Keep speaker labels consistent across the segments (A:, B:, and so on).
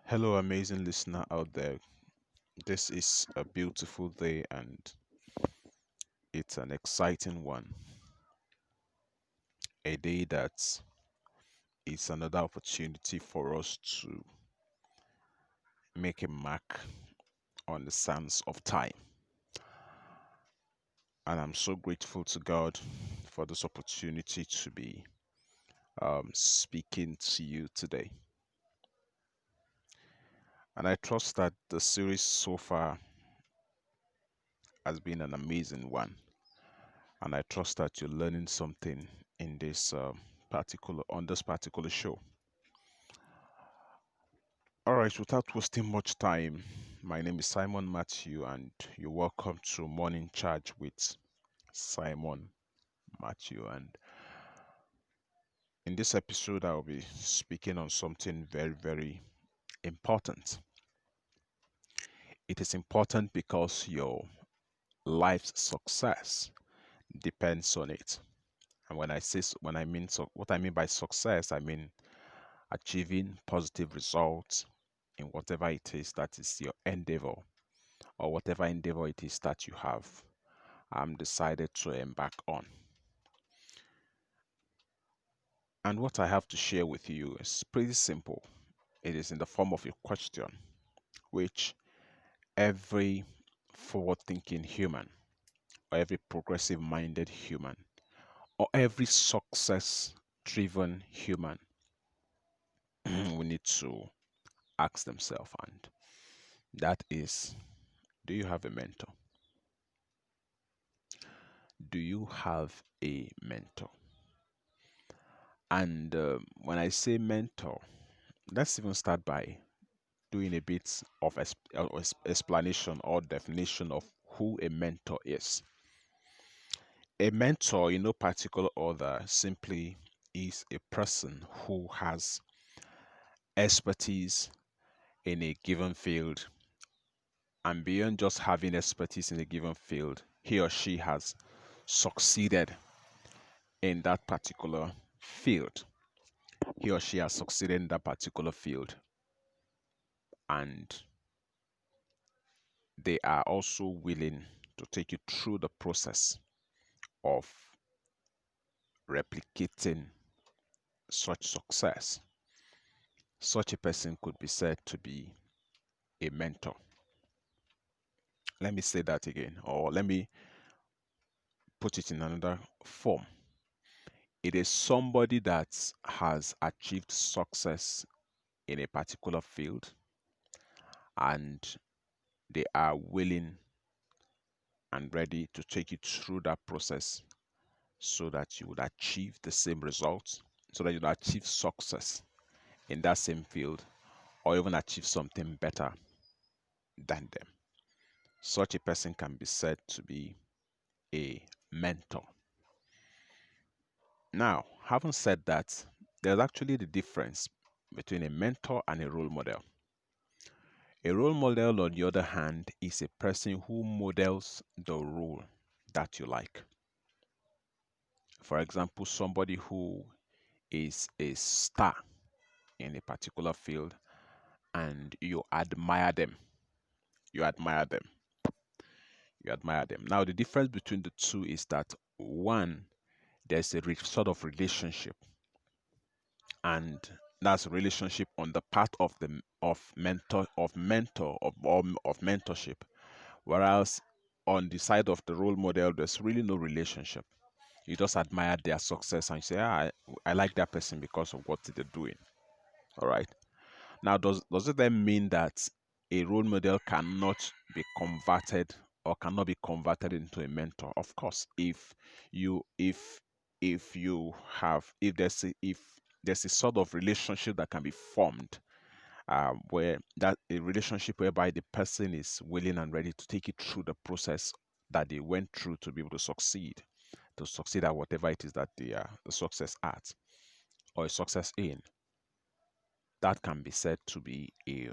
A: Hello, amazing listener out there. This is a beautiful day and it's an exciting one. A day that is another opportunity for us to make a mark on the sands of time. And I'm so grateful to God for this opportunity to be speaking to you today. And I trust that the series so far has been an amazing one. And I trust that you're learning something in this particular show. All right, without wasting much time, my name is Simon Matthew, and you're welcome to Morning Charge with Simon Matthew. And in this episode, I'll be speaking on something very, very important. It is important because your life's success depends on it. And when I mean what I mean by success, I mean achieving positive results in whatever it is that is your endeavor or whatever endeavor it is that you have decided to embark on. And what I have to share with you is pretty simple. It is in the form of a question, which every forward thinking human, or every progressive minded human, or every success driven human will need to ask themselves. And that is, do you have a mentor? Do you have a mentor? And when I say mentor, let's even start by doing a bit of explanation or definition of who a mentor is. A mentor, in no particular order, simply is a person who has expertise in a given field, and beyond just having expertise in a given field, he or she has succeeded in that particular field. He or she has succeeded in that particular field, and they are also willing to take you through the process of replicating such success. Such a person could be said to be a mentor. Let me say that again, or let me put it in another form. It is somebody that has achieved success in a particular field and they are willing and ready to take you through that process so that you would achieve the same results, so that you would achieve success in that same field or even achieve something better than them. Such a person can be said to be a mentor. Now, having said that, there's actually the difference between a mentor and a role model. A role model, on the other hand, is a person who models the role that you like. For example, somebody who is a star in a particular field and you admire them. You admire them. You admire them. Now, the difference between the two is that one, there's a sort of relationship, and that's a relationship on the part of the of mentorship, whereas on the side of the role model there's really no relationship. You just admire their success and you say, I like that person because of what they're doing. All right. Now, does it then mean that a role model cannot be converted or cannot be converted into a mentor? Of course, you if you have if there's a sort of relationship that can be formed, where that a relationship whereby the person is willing and ready to take you through the process that they went through to be able to succeed at whatever it is that they are the success at or a success in, that can be said to be a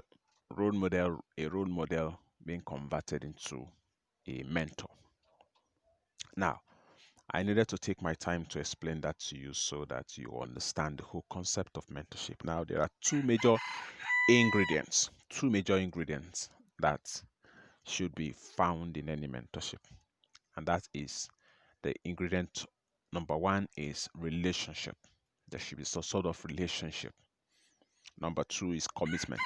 A: role model being converted into a mentor. Now, I needed to take my time to explain that to you so that you understand the whole concept of mentorship. Now, there are two major ingredients, two major ingredients that should be found in any mentorship. And that is the ingredient number one is relationship. There should be some sort of relationship. Number two is commitment.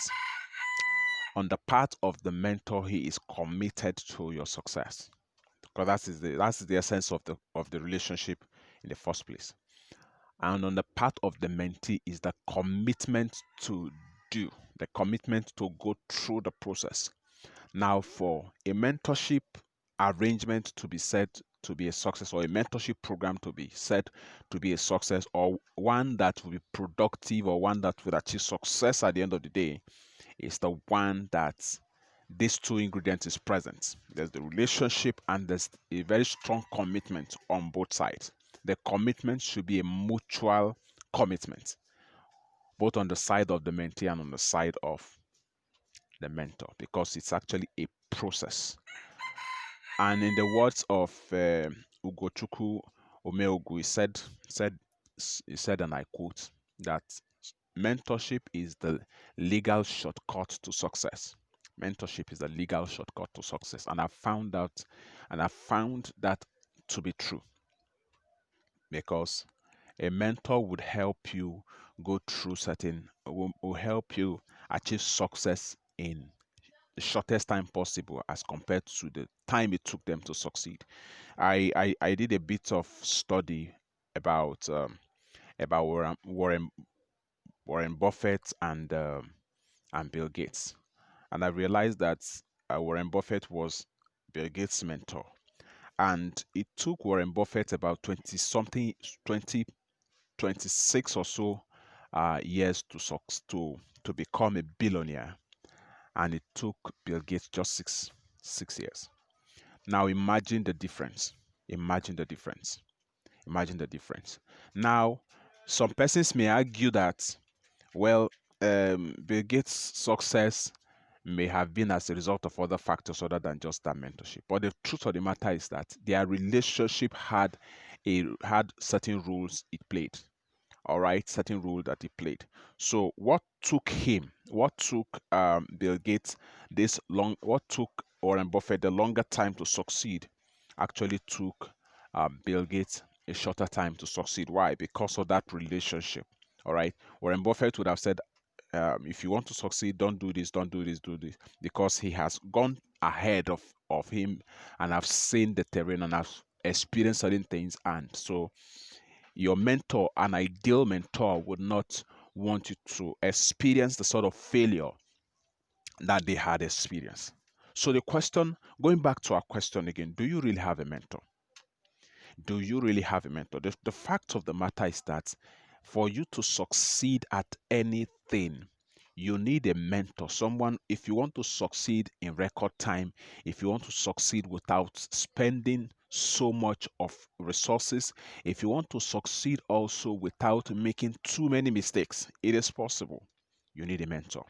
A: On the part of the mentor, he is committed to your success. Because that's the essence of the relationship in the first place. And on the part of the mentee is the commitment to do, the commitment to go through the process. Now, for a mentorship arrangement to be said to be a success, or a mentorship program to be said to be a success, or one that will be productive, or one that will achieve success at the end of the day, is the one that these two ingredients is present. There's the relationship and there's a very strong commitment on both sides. The commitment should be a mutual commitment, both on the side of the mentee and on the side of the mentor, because it's actually a process. And in the words of Ugochukwu Omeogu, he said, and I quote, that mentorship is the legal shortcut to success. Mentorship is the legal shortcut to success. And I found that to be true, because a mentor would help you go through will help you achieve success in the shortest time possible as compared to the time it took them to succeed. I did a bit of study about Warren Buffett and Bill Gates, and I realized that Warren Buffett was Bill Gates' mentor, and it took Warren Buffett about 20 something 20 26 or so years to become a billionaire, and it took Bill Gates just six years. Now imagine the difference. Imagine the difference. Imagine the difference. Now, some persons may argue that, well, Bill Gates' success may have been as a result of other factors other than just that mentorship. But the truth of the matter is that their relationship had certain rules it played. All right, certain role that he played. So what took Bill Gates what took Warren Buffett the longer time to succeed actually took Bill Gates a shorter time to succeed. Why? Because of that relationship. All right, Warren Buffett would have said, if you want to succeed, don't do this, don't do this, do this, because he has gone ahead of him and have seen the terrain and have experienced certain things, and so your mentor, an ideal mentor, would not want you to experience the sort of failure that they had experienced. So, the question, going back to our question again, do you really have a mentor? Do you really have a mentor? The fact of the matter is that for you to succeed at anything, you need a mentor, someone. If you want to succeed in record time, if you want to succeed without spending so much of resources, if you want to succeed also without making too many mistakes, it is possible. You need a mentor.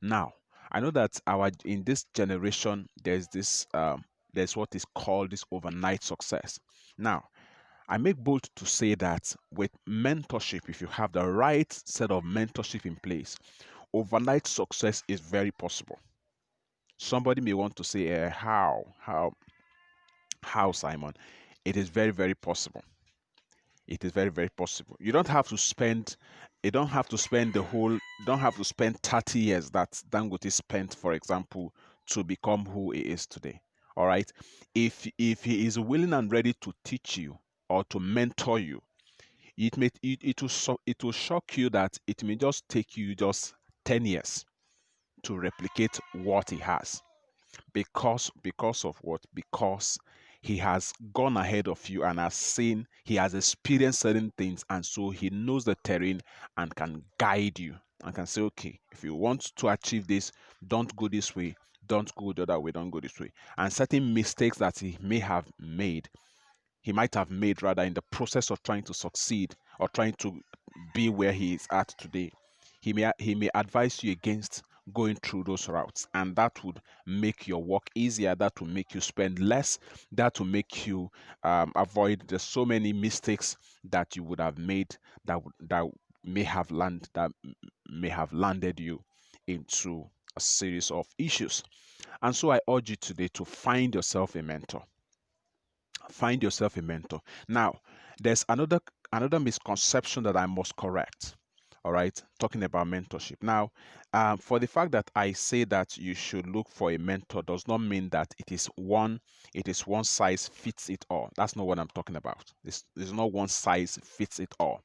A: Now, I know that our in this generation there's what is called this overnight success. Now, I make bold to say that with mentorship, if you have the right set of mentorship in place, overnight success is very possible. Somebody may want to say, how, Simon? It is very, very possible. It is very, very possible. You don't have to spend the whole, you don't have to spend 30 years that Dangote spent, for example, to become who he is today. All right. If he is willing and ready to teach you or to mentor you, it will shock you that it may just take you just 10 years to replicate what he has. Because of what? Because he has gone ahead of you and he has experienced certain things, and so he knows the terrain and can guide you and can say, okay, if you want to achieve this, don't go this way, don't go the other way, don't go this way. And certain mistakes that he might have made rather in the process of trying to succeed or trying to be where he is at today, he may advise you against going through those routes, and that would make your work easier, that will make you spend less, that will make you avoid the so many mistakes that you would have made that may have landed you into a series of issues. And so I urge you today to find yourself a mentor. Find yourself a mentor. Now, there's another misconception that I must correct. All right, talking about mentorship. Now, for the fact that I say that you should look for a mentor does not mean that it is one size fits it all. That's not what I'm talking about. It's not one size fits it all.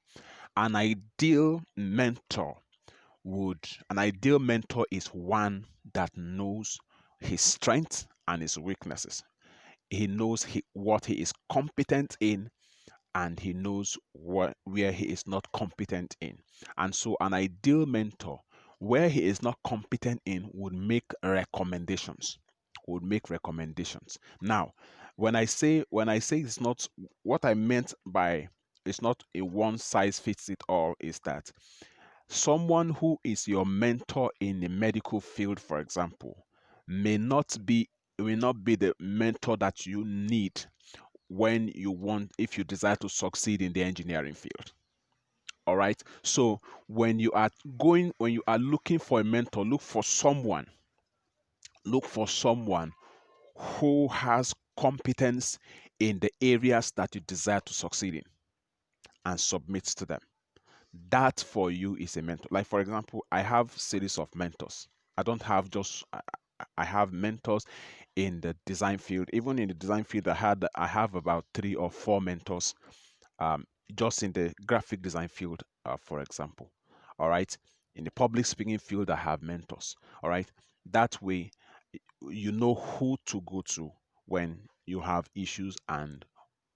A: An ideal mentor would an ideal mentor is one that knows his strengths and his weaknesses. He knows what he is competent in, and he knows where he is not competent in. And so an ideal mentor, where he is not competent in, would make recommendations. Now, when I say it's not, what I meant by it's not a one size fits it all is that someone who is your mentor in the medical field, for example, may not be may not be the mentor that you need if you desire to succeed in the engineering field. All right. So when you are looking for a mentor, look for someone who has competence in the areas that you desire to succeed in, and submit to them. That for you is a mentor. Like, for example, I have series of mentors. I don't have just I have mentors in the design field. Even in the design field, I have about 3 or 4 mentors, um, just in the graphic design field, for example. All right. In the public speaking field, I have mentors. All right. That way, you know who to go to when you have issues, and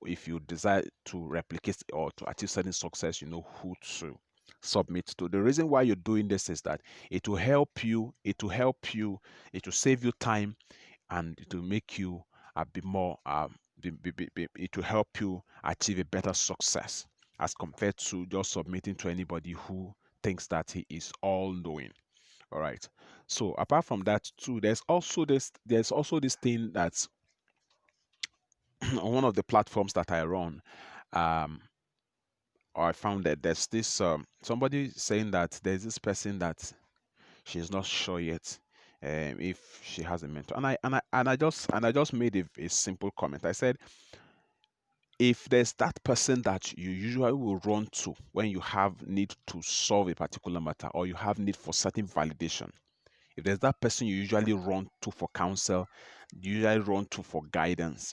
A: if you desire to replicate or to achieve certain success, you know who to submit to. The reason why you're doing this is that it will save you time, and it will make you a bit more it will help you achieve a better success as compared to just submitting to anybody who thinks that he is all knowing. All right. So apart from that too, there's also this thing that's on one of the platforms that I run. um I found that there's this somebody saying that there's this person that she's not sure yet, if she has a mentor. And I just made a simple comment. I said, if there's that person that you usually will run to when you have need to solve a particular matter, or you have need for certain validation, if there's that person you usually run to for counsel, you usually run to for guidance,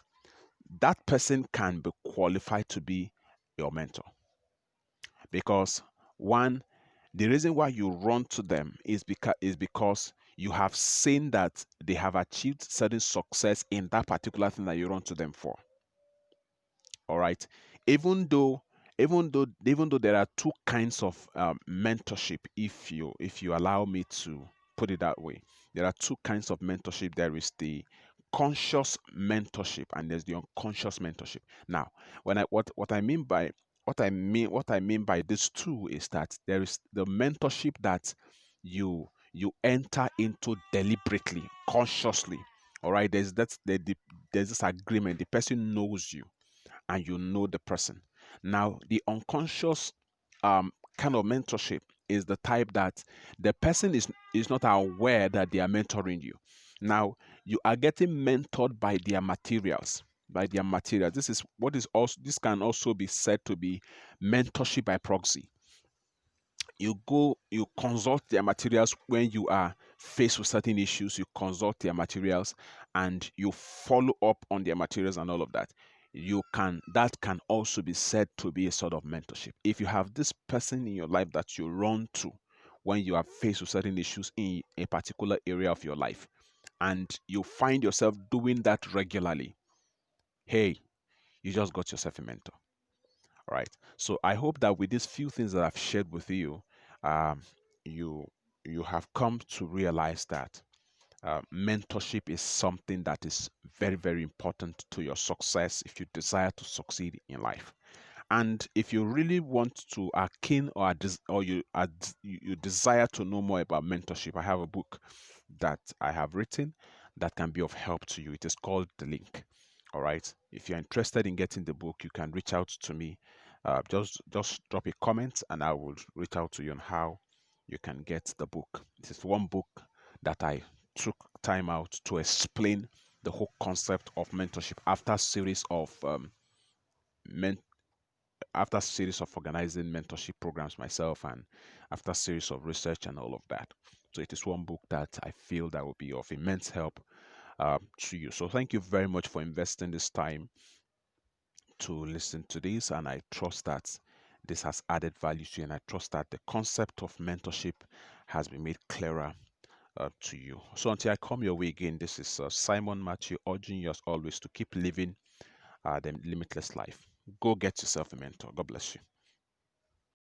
A: that person can be qualified to be your mentor. Because one, the reason why you run to them is because you have seen that they have achieved certain success in that particular thing that you run to them for. All right. Even though even though even though there are two kinds of mentorship, if you allow me to put it that way. There are two kinds of mentorship. There is the conscious mentorship, and there's the unconscious mentorship. Now, what I mean by these two is that there is the mentorship that you enter into deliberately, consciously. All right. There's this agreement. The person knows you, and you know the person. Now, the unconscious kind of mentorship is the type that the person is not aware that they are mentoring you. Now, you are getting mentored by their materials. By their materials. This can also be said to be mentorship by proxy. You consult their materials when you are faced with certain issues. You consult their materials, and you follow up on their materials and all of that. That can also be said to be a sort of mentorship. If you have this person in your life that you run to when you are faced with certain issues in a particular area of your life, and you find yourself doing that regularly, hey, you just got yourself a mentor. All right. So I hope that with these few things that I've shared with you, um, you you have come to realize that mentorship is something that is very, very important to your success if you desire to succeed in life. And if you really want to are keen, or you desire to know more about mentorship, I have a book that I have written that can be of help to you. It is called The Link. All right. If you're interested in getting the book, you can reach out to me. Just drop a comment, and I will reach out to you on how you can get the book. This is one book that I took time out to explain the whole concept of mentorship after a series of men after a series of organizing mentorship programs myself, and after a series of research and all of that. So it is one book that I feel that will be of immense help to you. So thank you very much for investing this time to listen to this, and I trust that this has added value to you, and I trust that the concept of mentorship has been made clearer to you. So until I come your way again, this is Simon Matthew urging you as always to keep living the limitless life. Go get yourself a mentor. God bless you.